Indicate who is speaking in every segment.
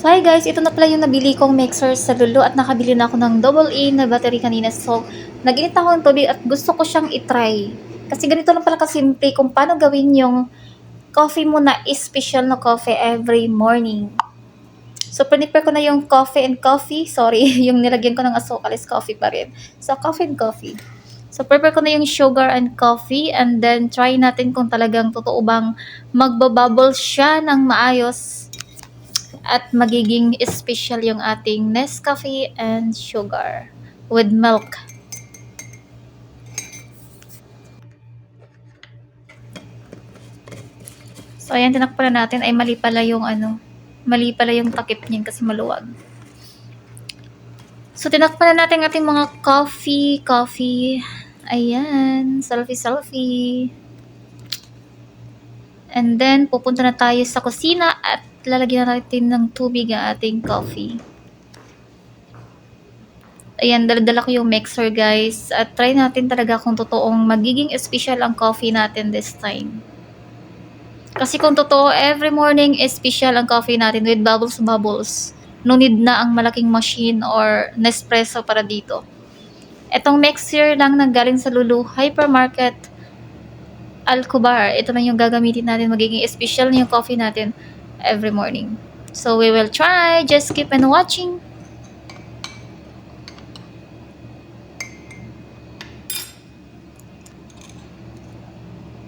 Speaker 1: So hi guys, ito na pala yung nabili kong mixer sa Lulu at nakabili na ako ng double A na battery kanina. So nag-init ako ng tubig at gusto ko siyang itry. Kasi ganito lang pala kasimple kung paano gawin yung coffee mo na special na coffee every morning. So prepare ko na yung coffee and coffee. Sorry, yung nilagyan ko ng asukal is coffee pa rin. So coffee and coffee. So prepare ko na yung sugar and coffee and then try natin kung talagang totoo bang magbabubble siya ng maayos at magiging special yung ating Nescafe and sugar with milk. So ayan, tinakpan na natin. Ay mali pala yung takip niyan kasi maluwag. So tinakpan na natin ating mga coffee. Ayan, selfie. And then pupunta na tayo sa kusina at lalagyan natin ng tubig ang ating coffee. Ayan, dala ko yung mixer guys. At try natin talaga kung totoong magiging special ang coffee natin this time. Kasi kung totoo, every morning is special ang coffee natin with bubbles. No need na ang malaking machine or Nespresso para dito. Etong mixer lang nanggaling sa Lulu Hypermarket Alcobar. Ito na yung gagamitin natin. Magiging special na yung coffee natin every morning. So we will try. Just keep on watching.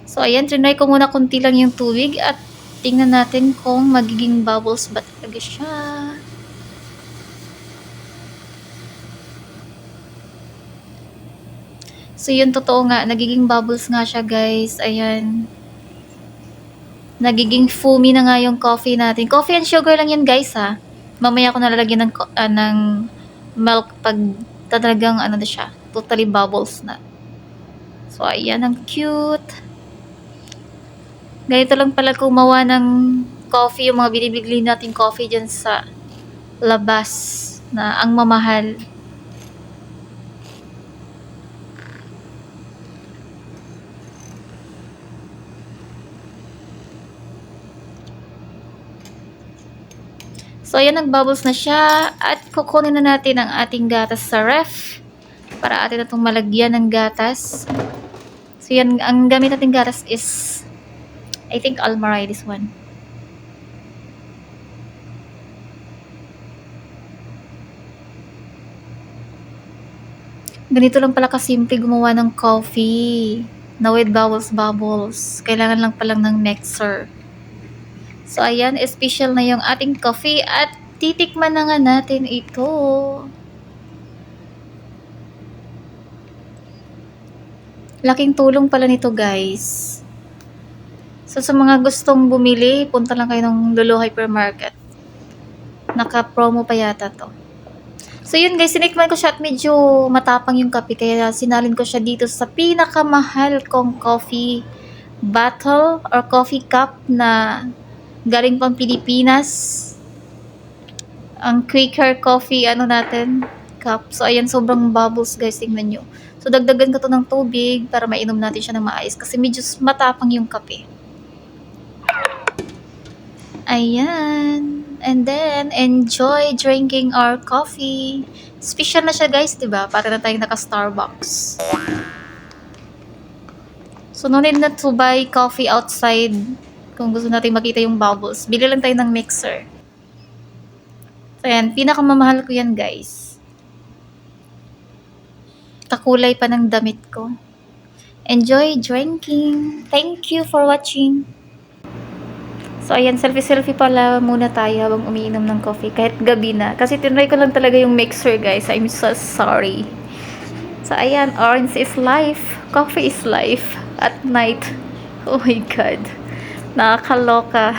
Speaker 1: So, ayan, trinay ko muna konti lang yung tubig at tingnan natin kung magiging bubbles ba talaga siya. So, yun, totoo nga. Nagiging bubbles nga siya, guys. Ayan. Nagiging foamy na nga yung coffee natin. Coffee and sugar lang yun, guys, ha. Mamaya ko nalalagyan ng milk pag talagang na siya. Totally bubbles na. So, ayan, ang cute. Ganito lang pala gumawa ng coffee, yung mga binibigli nating coffee dyan sa labas na ang mamahal. So, ayan, nagbubbles na siya at kukunin na natin ang ating gatas sa ref para atin na itong malagyan ng gatas. So, yan, ang gamit nating gatas is I think Almaray, this one. Ganito lang pala kasimple gumawa ng coffee na with bubbles. Kailangan lang palang ng mixer. So, ayan, special na yung ating coffee at titikman na nga natin ito. Laking tulong pala nito, guys. So, sa mga gustong bumili, punta lang kayo ng Lulu Hypermarket. Naka-promo pa yata to. So, yun guys, sinikman ko siya at medyo matapang yung kape. Kaya sinalin ko siya dito sa pinakamahal kong coffee bottle or coffee cup na galing pang Pilipinas. Ang Quaker Coffee, natin, cup. So, ayan, sobrang bubbles guys, tingnan nyo. So, dagdagan ko to ng tubig para mainom natin siya ng maayos. Kasi medyo matapang yung kape. Ayan. And then, enjoy drinking our coffee. Special na siya guys, diba? Para na tayong naka-Starbucks. So, no need na to buy coffee outside kung gusto natin makita yung bubbles. Bili lang tayo ng mixer. So, ayan. Pinakamamahal ko yan guys. Kakulay pa ng damit ko. Enjoy drinking. Thank you for watching. So, ayan, selfie pala muna tayo habang umiinom ng coffee. Kahit gabi na. Kasi tinry ko lang talaga yung mixer, guys. I'm so sorry. So, ayan, orange is life. Coffee is life. At night. Oh my God. Nakakaloka.